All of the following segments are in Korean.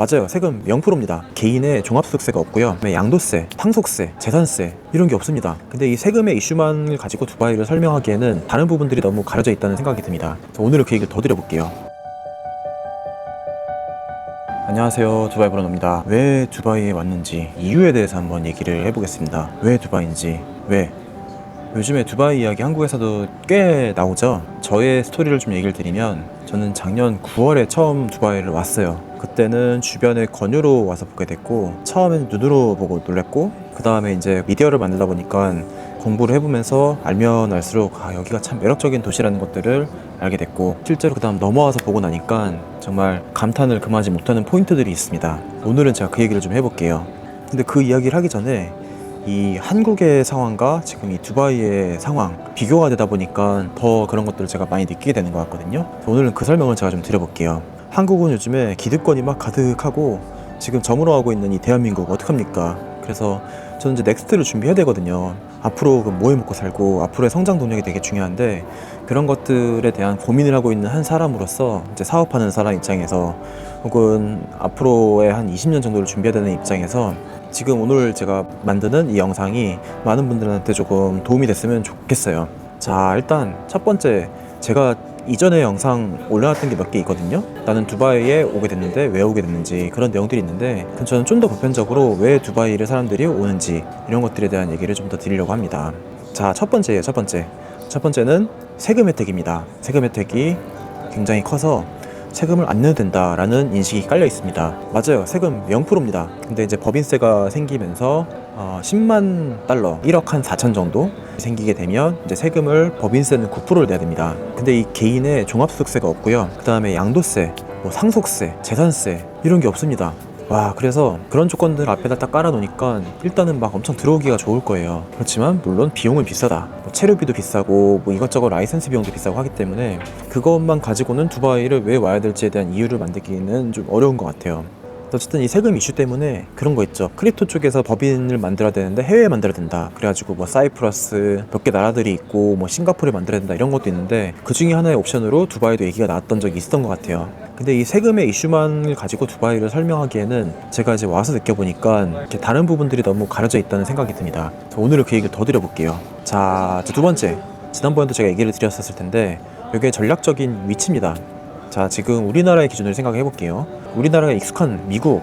맞아요. 세금 0%입니다. 개인의 종합소득세가 없고요. 양도세, 상속세, 재산세 이런 게 없습니다. 근데 이 세금의 이슈만을 가지고 두바이를 설명하기에는 다른 부분들이 너무 가려져 있다는 생각이 듭니다. 오늘은 그 얘기를 더 드려볼게요. 안녕하세요. 두바이 브로노입니다. 왜 두바이에 왔는지 이유에 대해서 한번 얘기를 해보겠습니다. 왜 두바이인지, 왜? 요즘에 두바이 이야기 한국에서도 꽤 나오죠. 저의 스토리를 좀 얘기를 드리면, 저는 작년 9월에 처음 두바이를 왔어요. 그때는 주변의 권유로 와서 보게 됐고, 처음엔 눈으로 보고 놀랬고, 그 다음에 이제 미디어를 만들다 보니까 공부를 해보면서 알면 알수록 여기가 참 매력적인 도시라는 것들을 알게 됐고, 실제로 그 다음 넘어와서 보고 나니까 정말 감탄을 금하지 못하는 포인트들이 있습니다. 오늘은 제가 그 얘기를 좀 해볼게요. 근데 그 이야기를 하기 전에 이 한국의 상황과 지금 이 두바이의 상황 비교가 되다 보니까 더 그런 것들을 제가 많이 느끼게 되는 것 같거든요. 오늘은 그 설명을 제가 좀 드려볼게요. 한국은 요즘에 기득권이 막 가득하고 지금 저물어가고 있는 이 대한민국 어떡합니까? 그래서 저는 이제 넥스트를 준비해야 되거든요. 앞으로 뭐 해먹고 살고 앞으로의 성장 동력이 되게 중요한데, 그런 것들에 대한 고민을 하고 있는 한 사람으로서, 이제 사업하는 사람 입장에서, 혹은 앞으로의 한 20년 정도를 준비해야 되는 입장에서, 지금 오늘 제가 만드는 이 영상이 많은 분들한테 조금 도움이 됐으면 좋겠어요. 자, 일단 첫 번째, 제가 이전에 영상 올려놨던 게 몇 개 있거든요. 나는 두바이에 오게 됐는데 왜 오게 됐는지, 그런 내용들이 있는데, 저는 좀 더 보편적으로 왜 두바이를 사람들이 오는지 이런 것들에 대한 얘기를 좀 더 드리려고 합니다. 자, 첫 번째는 세금 혜택입니다. 세금 혜택이 굉장히 커서 세금을 안 내도 된다라는 인식이 깔려 있습니다. 맞아요. 세금 0%입니다. 근데 이제 법인세가 생기면서 10만 달러, 1억 한 4천 정도 생기게 되면 이제 세금을, 법인세는 9%를 내야 됩니다. 근데 이 개인의 종합소득세가 없고요. 그 다음에 양도세, 상속세, 재산세 이런 게 없습니다. 와, 그래서 그런 조건들 앞에다 딱 깔아놓으니까 일단은 막 엄청 들어오기가 좋을 거예요. 그렇지만 물론 비용은 비싸다. 체류비도 비싸고 이것저것 라이센스 비용도 비싸고 하기 때문에 그것만 가지고는 두바이를 왜 와야 될지에 대한 이유를 만들기는 좀 어려운 것 같아요. 어쨌든 이 세금 이슈 때문에 그런 거 있죠. 크립토 쪽에서 법인을 만들어야 되는데 해외에 만들어야 된다. 그래가지고 사이프러스 몇 개 나라들이 있고 싱가포르에 만들어야 된다, 이런 것도 있는데, 그 중에 하나의 옵션으로 두바이도 얘기가 나왔던 적이 있었던 것 같아요. 근데 이 세금의 이슈만을 가지고 두바이를 설명하기에는 제가 이제 와서 느껴보니까 이렇게 다른 부분들이 너무 가려져 있다는 생각이 듭니다. 오늘은 그 얘기를 더 드려볼게요. 자, 두 번째, 지난번에도 제가 얘기를 드렸었을 텐데, 이게 전략적인 위치입니다. 자, 지금 우리나라의 기준으로 생각해 볼게요. 우리나라가 익숙한 미국,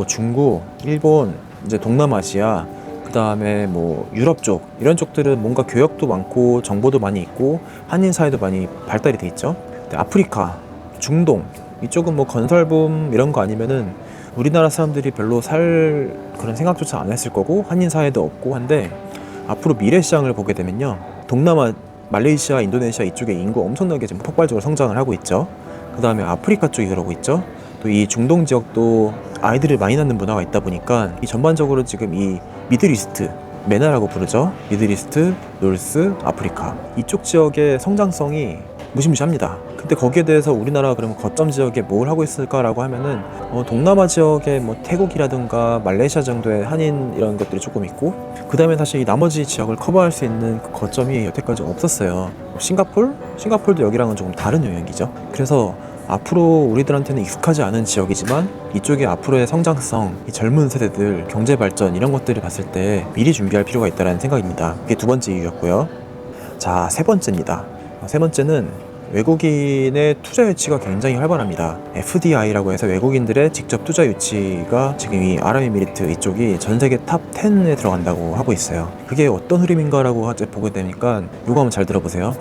중국, 일본, 이제 동남아시아, 그 다음에 유럽 쪽, 이런 쪽들은 뭔가 교역도 많고 정보도 많이 있고 한인 사회도 많이 발달이 돼 있죠. 근데 아프리카, 중동 이쪽은 건설붐 이런 거 아니면은 우리나라 사람들이 별로 살 그런 생각조차 안 했을 거고, 한인 사회도 없고 한데, 앞으로 미래 시장을 보게 되면요, 동남아, 말레이시아, 인도네시아 이쪽에 인구 엄청나게 지금 폭발적으로 성장을 하고 있죠. 그 다음에 아프리카 쪽이 그러고 있죠. 또 이 중동 지역도 아이들을 많이 낳는 문화가 있다 보니까 이 전반적으로 지금 이 미들이스트, 메나라고 부르죠. 미들이스트, 노스, 아프리카 이쪽 지역의 성장성이 무시무시합니다. 근데 거기에 대해서 우리나라가 그러면 거점 지역에 뭘 하고 있을까라고 하면은 동남아 지역에 태국이라든가 말레이시아 정도의 한인 이런 것들이 조금 있고, 그 다음에 사실 이 나머지 지역을 커버할 수 있는 그 거점이 여태까지 없었어요. 싱가폴도 여기랑은 조금 다른 영역이죠. 그래서 앞으로 우리들한테는 익숙하지 않은 지역이지만 이쪽에 앞으로의 성장성, 이 젊은 세대들 경제 발전 이런 것들을 봤을 때 미리 준비할 필요가 있다는 생각입니다. 그게 두 번째 이유였고요. 자, 세 번째입니다. 세 번째는 외국인의 투자 유치가 굉장히 활발합니다. FDI라고 해서 외국인들의 직접 투자 유치가 지금 이 아랍에미리트 이쪽이 전 세계 탑 10에 들어간다고 하고 있어요. 그게 어떤 흐름인가라고 보게 되니까 이거 한번 잘 들어보세요.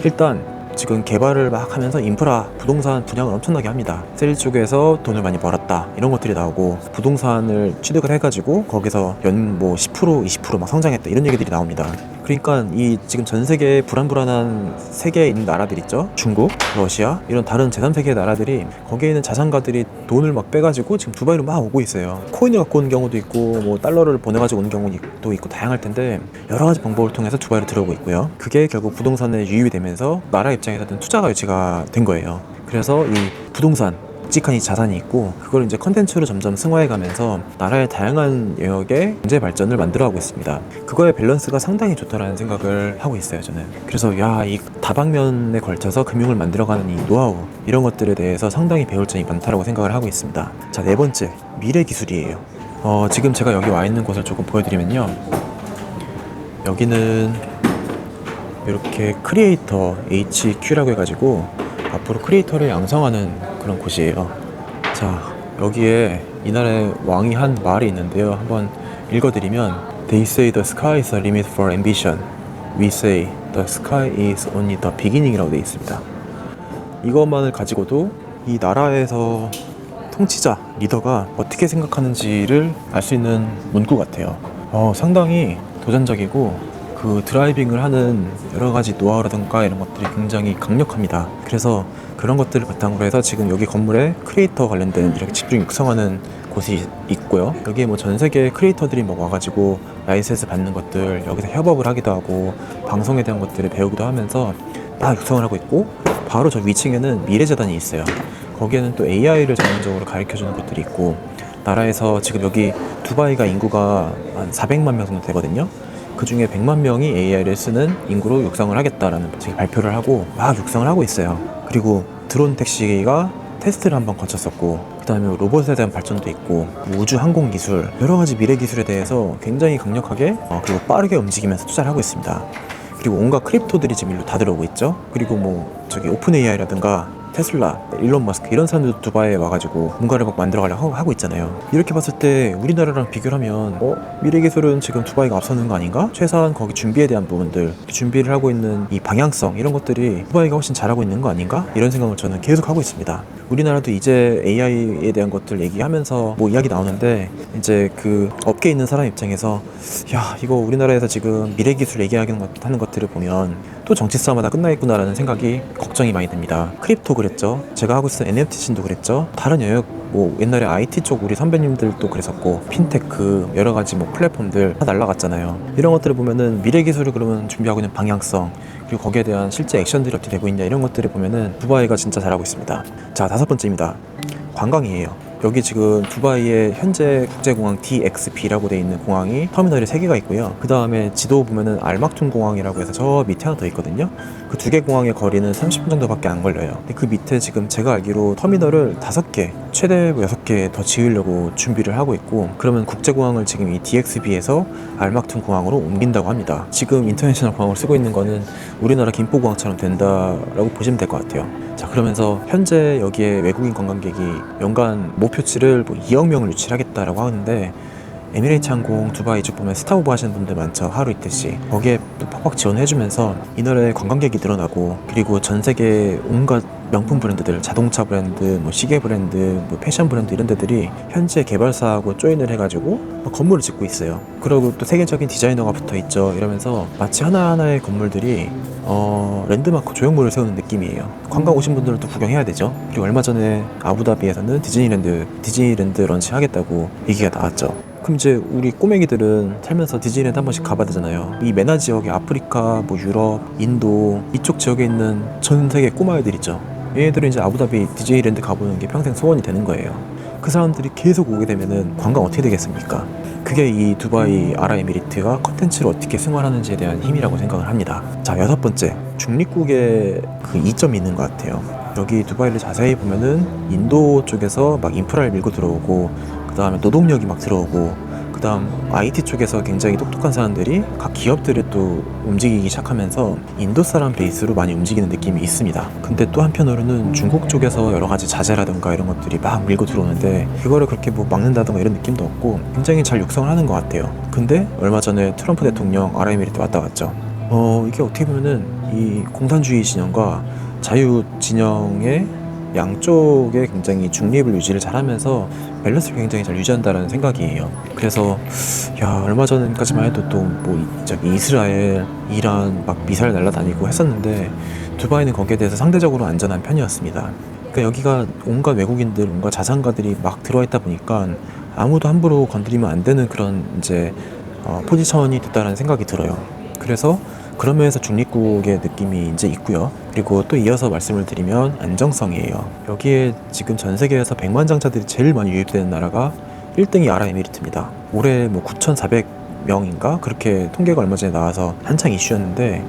일단 지금 개발을 막 하면서 인프라, 부동산 분양을 엄청나게 합니다. 세일 쪽에서 돈을 많이 벌었다 이런 것들이 나오고, 부동산을 취득을 해가지고 거기서 연 10%, 20% 막 성장했다 이런 얘기들이 나옵니다. 그러니까 이 지금 전 세계에 불안불안한 세계에 있는 나라들 있죠. 중국, 러시아 이런 다른 제3세계 나라들이 거기에 있는 자산가들이 돈을 막 빼가지고 지금 두바이로 막 오고 있어요. 코인을 갖고 오는 경우도 있고 달러를 보내가지고 오는 경우도 있고 다양할 텐데, 여러 가지 방법을 통해서 두바이로 들어오고 있고요. 그게 결국 부동산에 유입이 되면서 나라 입장에서는 투자가 유치가 된 거예요. 그래서 이 부동산 묵직한 이 자산이 있고 그걸 이제 컨텐츠로 점점 승화해가면서 나라의 다양한 영역의 경제 발전을 만들어가고 있습니다. 그거의 밸런스가 상당히 좋다라는 생각을 하고 있어요, 저는. 그래서 이 다방면에 걸쳐서 금융을 만들어가는 이 노하우 이런 것들에 대해서 상당히 배울 점이 많다라고 생각을 하고 있습니다. 자, 네 번째, 미래 기술이에요. 지금 제가 여기 와 있는 곳을 조금 보여드리면요, 여기는 이렇게 크리에이터 HQ라고 해가지고 앞으로 크리에이터를 양성하는 그런 곳이에요. 자, 여기에 이 나라의 왕이 한 말이 있는데요, 한번 읽어드리면 They say the sky is the limit for ambition. We say the sky is only the beginning 이라고 되어 있습니다. 이것만을 가지고도 이 나라에서 통치자, 리더가 어떻게 생각하는지를 알 수 있는 문구 같아요. 상당히 도전적이고 그 드라이빙을 하는 여러 가지 노하우라든가 이런 것들이 굉장히 강력합니다. 그래서 그런 것들을 바탕으로 해서 지금 여기 건물에 크리에이터 관련된 이렇게 집중 육성하는 곳이 있고요. 여기에 뭐 전 세계 크리에이터들이 뭐 와가지고 라이센스 받는 것들 여기서 협업을 하기도 하고 방송에 대한 것들을 배우기도 하면서 막 육성을 하고 있고, 바로 저 위층에는 미래재단이 있어요. 거기에는 또 AI를 전문적으로 가르쳐주는 것들이 있고, 나라에서 지금 여기 두바이가 인구가 한 400만 명 정도 되거든요. 그 중에 100만 명이 AI를 쓰는 인구로 육성을 하겠다라는 지금 발표를 하고 막 육성을 하고 있어요. 그리고 드론 택시가 테스트를 한번 거쳤었고, 그 다음에 로봇에 대한 발전도 있고, 우주 항공 기술, 여러 가지 미래 기술에 대해서 굉장히 강력하게 그리고 빠르게 움직이면서 투자를 하고 있습니다. 그리고 온갖 크립토들이 지금 일로 다 들어오고 있죠. 그리고 뭐 저기 오픈 AI라든가 테슬라, 일론 머스크 이런 사람들도 두바이에 와가지고 뭔가를 막 만들어가려고 하고 있잖아요. 이렇게 봤을 때 우리나라랑 비교를 하면 미래기술은 지금 두바이가 앞서는 거 아닌가? 최소한 거기 준비에 대한 부분들, 준비를 하고 있는 이 방향성 이런 것들이 두바이가 훨씬 잘하고 있는 거 아닌가? 이런 생각을 저는 계속 하고 있습니다. 우리나라도 이제 AI에 대한 것들 얘기하면서 뭐 이야기 나오는데, 이제 그 업계에 있는 사람 입장에서 이거 우리나라에서 지금 미래기술 얘기하는 것들을 보면 또 정치 싸움하다 끝나겠구나라는 생각이 걱정이 많이 듭니다. 크립토 그랬죠. 제가 하고 있었던 NFT 씬도 그랬죠. 다른 영역 뭐 옛날에 IT 쪽 우리 선배님들도 그랬었고, 핀테크 여러 가지 뭐 플랫폼들 다 날라갔잖아요. 이런 것들을 보면은 미래 기술을 그러면 준비하고 있는 방향성, 그리고 거기에 대한 실제 액션들이 어떻게 되고 있냐, 이런 것들을 보면은 두바이가 진짜 잘하고 있습니다. 자, 다섯 번째입니다. 관광이에요. 여기 지금 두바이에 현재 국제공항 DXB라고 되어 있는 공항이 터미널이 3개가 있고요. 그 다음에 지도 보면은 알막툰 공항이라고 해서 저 밑에 하나 더 있거든요. 그 2개 공항의 거리는 30분 정도밖에 안 걸려요. 근데 그 밑에 지금 제가 알기로 터미널을 5개, 최대 6개 더 지으려고 준비를 하고 있고, 그러면 국제공항을 지금 이 DXB에서 알막툰 공항으로 옮긴다고 합니다. 지금 인터내셔널 공항을 쓰고 있는 거는 우리나라 김포공항처럼 된다라고 보시면 될 것 같아요. 자, 그러면서 현재 여기에 외국인 관광객이 연간 목표치를 2억 명을 유치하겠다라고 하는데, 에미레이트 항공 두바이 쪽 보면 스타오버 하시는 분들 많죠. 하루 이틀씩 거기에 또 팍팍 지원해주면서 이 나라의 관광객이 늘어나고, 그리고 전 세계 온갖 명품 브랜드들, 자동차 브랜드, 뭐 시계 브랜드, 뭐 패션 브랜드 이런 데들이 현재 개발사하고 조인을 해가지고 건물을 짓고 있어요. 그리고 또 세계적인 디자이너가 붙어 있죠. 이러면서 마치 하나하나의 건물들이 랜드마크 조형물을 세우는 느낌이에요. 관광 오신 분들은 또 구경해야 되죠. 그리고 얼마 전에 아부다비에서는 디즈니랜드 런칭하겠다고 얘기가 나왔죠. 그럼 이제 우리 꼬맹이들은 살면서 디즈니랜드 한 번씩 가봐야 되잖아요. 이 메나 지역의 아프리카, 뭐 유럽, 인도 이쪽 지역에 있는 전 세계 꼬마애들 있죠. 얘네들은 이제 아부다비 디즈니랜드 가보는 게 평생 소원이 되는 거예요. 그 사람들이 계속 오게 되면은 관광 어떻게 되겠습니까? 그게 이 두바이 아랍에미리트가 컨텐츠를 어떻게 승화하는지에 대한 힘이라고 생각을 합니다. 자, 6번째, 중립국의 그 이점이 있는 것 같아요. 여기 두바이를 자세히 보면은 인도 쪽에서 막 인프라를 밀고 들어오고, 그 다음에 노동력이 막 들어오고, 그 다음 IT 쪽에서 굉장히 똑똑한 사람들이 각 기업들을 또 움직이기 시작하면서 인도 사람 베이스로 많이 움직이는 느낌이 있습니다. 근데 또 한편으로는 중국 쪽에서 여러 가지 자재라든가 이런 것들이 막 밀고 들어오는데, 그거를 그렇게 뭐 막는다든가 이런 느낌도 없고 굉장히 잘 육성을 하는 것 같아요. 근데 얼마 전에 트럼프 대통령 아랍에미리트 왔다 갔죠. 이게 어떻게 보면은 이 공산주의 진영과 자유 진영의 양쪽에 굉장히 중립을 유지를 잘하면서 밸런스를 굉장히 잘 유지한다는 생각이에요. 그래서 얼마 전까지만 해도 또 뭐 저기 이스라엘, 이란 막 미사일 날아다니고 했었는데, 두바이는 거기에 대해서 상대적으로 안전한 편이었습니다. 그러니까 여기가 온갖 외국인들, 온갖 자산가들이 막 들어와 있다 보니까 아무도 함부로 건드리면 안 되는 그런 이제 포지션이 됐다는 생각이 들어요. 그래서 그런 면에서 중립국의 느낌이 이제 있고요. 그리고 또 이어서 말씀을 드리면 안정성이에요. 여기에 지금 전 세계에서 백만장자들이 제일 많이 유입되는 나라가 1등이 아랍에미리트입니다. 올해 뭐 9,400명인가 그렇게 통계가 얼마 전에 나와서 한창 이슈였는데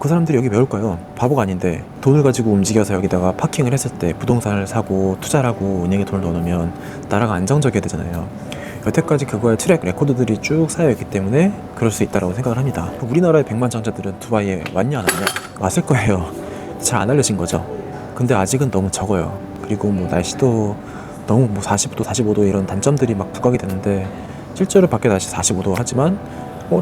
그 사람들이 여기 왜 올까요? 바보가 아닌데 돈을 가지고 움직여서 여기다가 파킹을 했을 때 부동산을 사고 투자를 하고 은행에 돈을 넣어놓으면 나라가 안정적이어야 되잖아요. 여태까지 그거의 트랙 레코드들이 쭉 쌓여있기 때문에 그럴 수 있다고 생각을 합니다. 우리나라의 백만장자들은 두바이에 왔냐 안 왔냐? 왔을 거예요. 잘 안 알려진 거죠. 근데 아직은 너무 적어요. 그리고 뭐 날씨도 너무 뭐 40도, 45도 이런 단점들이 막 부각이 되는데 실제로 밖에 날씨 45도 하지만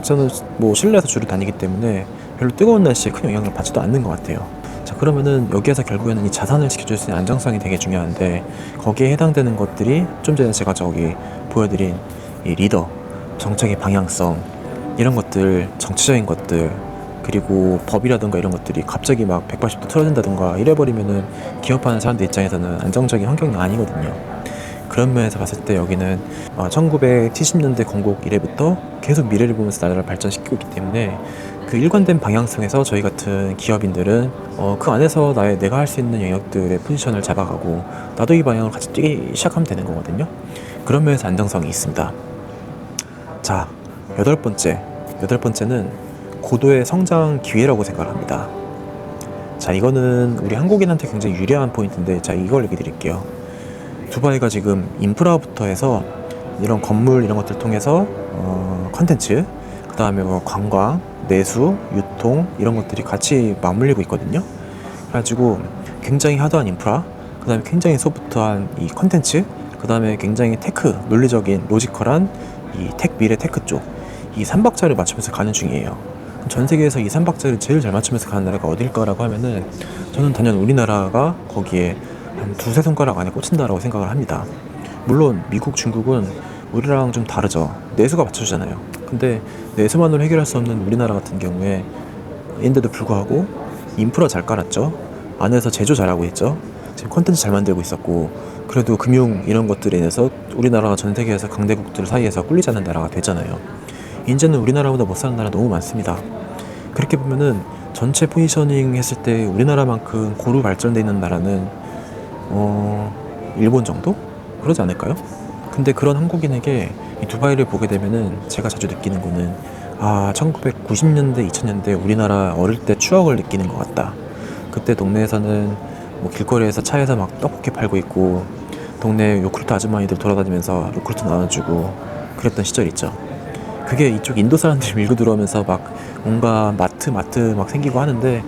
저는 뭐 실내에서 주로 다니기 때문에 별로 뜨거운 날씨에 큰 영향을 받지도 않는 것 같아요. 자, 그러면은 여기에서 결국에는 이 자산을 지켜줄 수 있는 안정성이 되게 중요한데 거기에 해당되는 것들이 좀 전에 제가 저기 보여드린 이 리더, 정책의 방향성 이런 것들, 정치적인 것들 그리고 법이라든가 이런 것들이 갑자기 막 180도 틀어진다든가 이래버리면은 기업하는 사람들 입장에서는 안정적인 환경이 아니거든요. 그런 면에서 봤을 때 여기는 1970년대 건국 이래부터 계속 미래를 보면서 나라를 발전시키고 있기 때문에 그 일관된 방향성에서 저희 같은 기업인들은 그 안에서 내가 할 수 있는 영역들의 포지션을 잡아가고 나도 이 방향을 같이 뛰기 시작하면 되는 거거든요. 그런 면에서 안정성이 있습니다. 자, 여덟 번째는 고도의 성장 기회라고 생각을 합니다. 자, 이거는 우리 한국인한테 굉장히 유리한 포인트인데 자, 이걸 얘기 드릴게요. 두바이가 지금 인프라부터 해서 이런 건물 이런 것들 통해서 컨텐츠 그 다음에 뭐 관광, 내수, 유통 이런 것들이 같이 맞물리고 있거든요. 그래가지고 굉장히 하드한 인프라 그 다음에 굉장히 소프트한 이 컨텐츠 그 다음에 굉장히 테크, 논리적인 로지컬한 이 미래 테크 쪽 이 3박자를 맞추면서 가는 중이에요. 전 세계에서 이 3박자를 제일 잘 맞추면서 가는 나라가 어딜까라고 하면은 저는 단연 우리나라가 거기에 한 두세 손가락 안에 꽂힌다라고 생각을 합니다. 물론 미국, 중국은 우리랑 좀 다르죠. 내수가 맞춰주잖아요. 근데 내수만으로 해결할 수 없는 우리나라 같은 경우에 인데도 불구하고 인프라 잘 깔았죠. 안에서 제조 잘하고 있죠. 지금 콘텐츠 잘 만들고 있었고 그래도 금융 이런 것들에 인해서 우리나라가 전 세계에서 강대국들 사이에서 꿀리지 않는 나라가 됐잖아요. 이제는 우리나라보다 못 사는 나라 너무 많습니다. 그렇게 보면은 전체 포지셔닝 했을 때 우리나라만큼 고루 발전되어 있는 나라는 일본 정도? 그러지 않을까요? 근데 그런 한국인에게 이 두바이를 보게 되면은 제가 자주 느끼는 거는 1990년대, 2000년대 우리나라 어릴 때 추억을 느끼는 것 같다. 그때 동네에서는 뭐 길거리에서 차에서 막 떡볶이 팔고 있고 동네 요크루트 아주머니들 돌아다니면서 요크루트 나눠주고 그랬던 시절 있죠. 그게 이쪽 인도 사람들이 밀고 들어오면서 막 뭔가 마트 막 생기고 하는데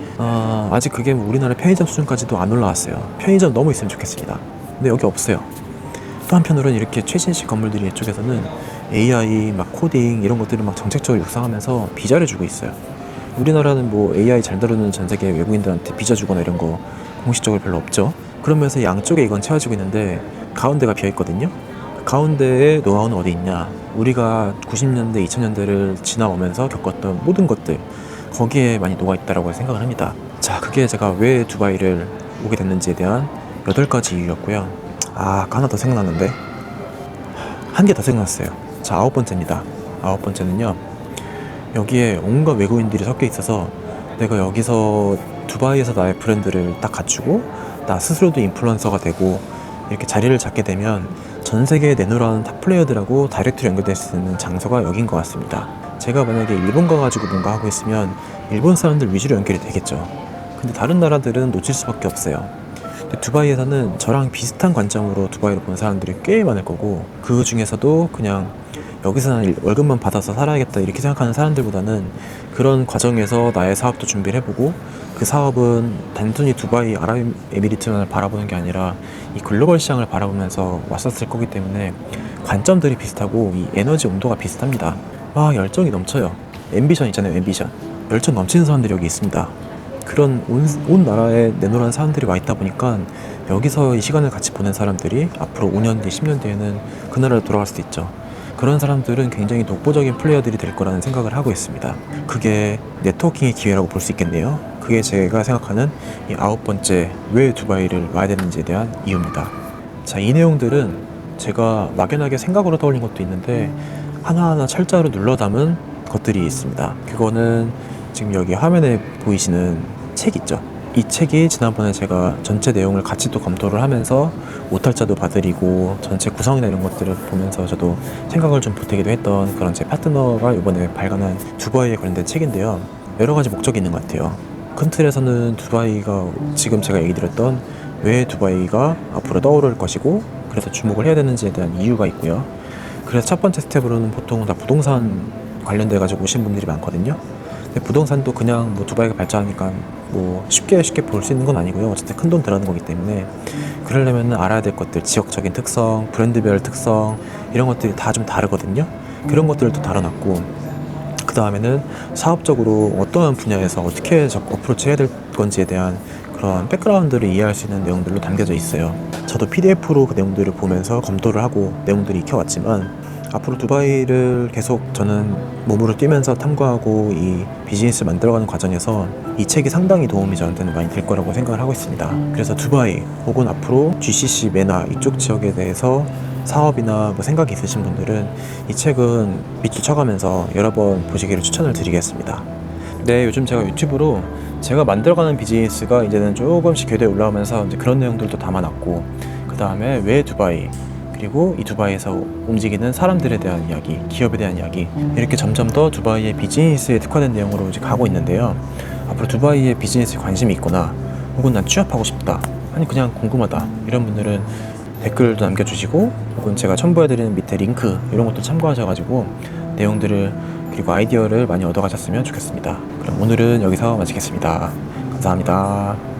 아직 그게 우리나라 편의점 수준까지도 안 올라왔어요. 편의점 너무 있으면 좋겠습니다. 근데 여기 없어요. 또 한편으로는 이렇게 최신식 건물들이 이쪽에서는 AI 막 코딩 이런 것들을 막 정책적으로 육성하면서 비자를 주고 있어요. 우리나라는 뭐 AI 잘 다루는 전 세계 외국인들한테 비자 주거나 이런 거 공식적으로 별로 없죠. 그러면서 양쪽에 이건 채워지고 있는데 가운데가 비어 있거든요. 가운데에 노하우는 어디 있냐? 우리가 90년대, 2000년대를 지나오면서 겪었던 모든 것들 거기에 많이 녹아있다고 생각을 합니다. 자, 그게 제가 왜 두바이를 오게 됐는지에 대한 8가지 이유였고요. 하나 더 생각났는데 한 개 더 생각났어요. 자, 9번째입니다. 9번째는요, 여기에 온갖 외국인들이 섞여 있어서 내가 여기서 두바이에서 나의 브랜드를 딱 갖추고 나 스스로도 인플루언서가 되고 이렇게 자리를 잡게 되면 전 세계에 내놓으라는 탑 플레이어들하고 다이렉트로 연결될 수 있는 장소가 여긴 것 같습니다. 제가 만약에 일본 가가지고 뭔가 하고 있으면 일본 사람들 위주로 연결이 되겠죠. 근데 다른 나라들은 놓칠 수밖에 없어요. 근데 두바이에서는 저랑 비슷한 관점으로 두바이를 본 사람들이 꽤 많을 거고 그 중에서도 그냥 여기서는 월급만 받아서 살아야겠다 이렇게 생각하는 사람들보다는 그런 과정에서 나의 사업도 준비를 해보고 그 사업은 단순히 두바이 아랍에미리트만을 바라보는 게 아니라 이 글로벌 시장을 바라보면서 왔었을 거기 때문에 관점들이 비슷하고 이 에너지 온도가 비슷합니다. 막 열정이 넘쳐요. 앰비션 있잖아요. 앰비션. 열정 넘치는 사람들이 여기 있습니다. 그런 온 나라에 내놓으라는 사람들이 와 있다 보니까 여기서 이 시간을 같이 보낸 사람들이 앞으로 5년 뒤, 10년 뒤에는 그 나라로 돌아갈 수도 있죠. 그런 사람들은 굉장히 독보적인 플레이어들이 될 거라는 생각을 하고 있습니다. 그게 네트워킹의 기회라고 볼 수 있겠네요. 그게 제가 생각하는 이 9번째 왜 두바이를 와야 되는지에 대한 이유입니다. 자, 이 내용들은 제가 막연하게 생각으로 떠올린 것도 있는데 하나하나 철자로 눌러 담은 것들이 있습니다. 그거는 지금 여기 화면에 보이시는 책 있죠? 이 책이 지난번에 제가 전체 내용을 같이 또 검토를 하면서 오탈자도 봐드리고 전체 구성이나 이런 것들을 보면서 저도 생각을 좀 보태기도 했던 그런 제 파트너가 이번에 발간한 두바이에 관련된 책인데요. 여러 가지 목적이 있는 것 같아요. 큰 틀에서는 두바이가 지금 제가 얘기 드렸던 왜 두바이가 앞으로 떠오를 것이고 그래서 주목을 해야 되는지에 대한 이유가 있고요. 그래서 첫 번째 스텝으로는 보통 다 부동산 관련돼 가지고 오신 분들이 많거든요. 근데 부동산도 그냥 뭐 두바이가 발전하니까 뭐 쉽게 볼 수 있는 건 아니고요. 어쨌든 큰 돈 들어가는 거기 때문에 그러려면 알아야 될 것들, 지역적인 특성, 브랜드별 특성 이런 것들이 다 좀 다르거든요. 그런 것들을 또 다뤄놨고 그 다음에는 사업적으로 어떠한 분야에서 어떻게 어프로치 해야 될 건지에 대한 그런 백그라운드를 이해할 수 있는 내용들로 담겨져 있어요. 저도 PDF로 그 내용들을 보면서 검토를 하고 내용들이 익혀왔지만 앞으로 두바이를 계속 저는 몸으로 뛰면서 탐구하고 이 비즈니스를 만들어가는 과정에서 이 책이 상당히 도움이 저한테는 많이 될 거라고 생각을 하고 있습니다. 그래서 두바이 혹은 앞으로 GCC, 메나 이쪽 지역에 대해서 사업이나 뭐 생각이 있으신 분들은 이 책은 밑줄 쳐가면서 여러 번 보시기를 추천을 드리겠습니다. 네, 요즘 제가 유튜브로 제가 만들어가는 비즈니스가 이제는 조금씩 궤도에 올라오면서 이제 그런 내용들도 담아놨고 그 다음에 왜 두바이 그리고 이 두바이에서 움직이는 사람들에 대한 이야기, 기업에 대한 이야기 이렇게 점점 더 두바이의 비즈니스에 특화된 내용으로 이제 가고 있는데요. 앞으로 두바이의 비즈니스에 관심이 있거나 혹은 난 취업하고 싶다 아니 그냥 궁금하다 이런 분들은 댓글도 남겨주시고 혹은 제가 첨부해드리는 밑에 링크 이런 것도 참고하셔가지고 내용들을 그리고 아이디어를 많이 얻어가셨으면 좋겠습니다. 그럼 오늘은 여기서 마치겠습니다. 감사합니다.